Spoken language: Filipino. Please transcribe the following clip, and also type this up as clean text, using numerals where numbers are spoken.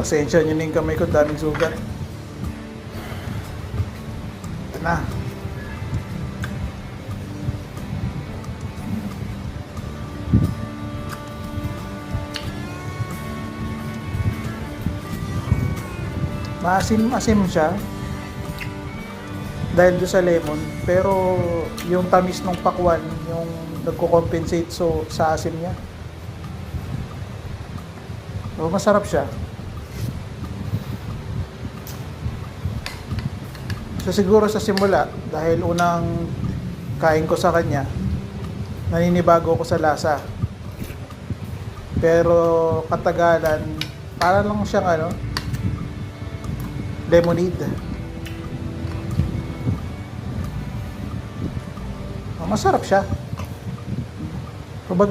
Pasensya nyo na yung kamay ko, daming sugat. Ito na. Maasim-asim siya dahil doon sa lemon, pero yung tamis ng pakwan yung nagko-compensate sa asim niya. So, masarap siya. So siguro sa simula, dahil unang kain ko sa kanya, naninibago ko sa lasa. Pero katagalan, para lang siyang lemonade. Masarap siya. Kumbaga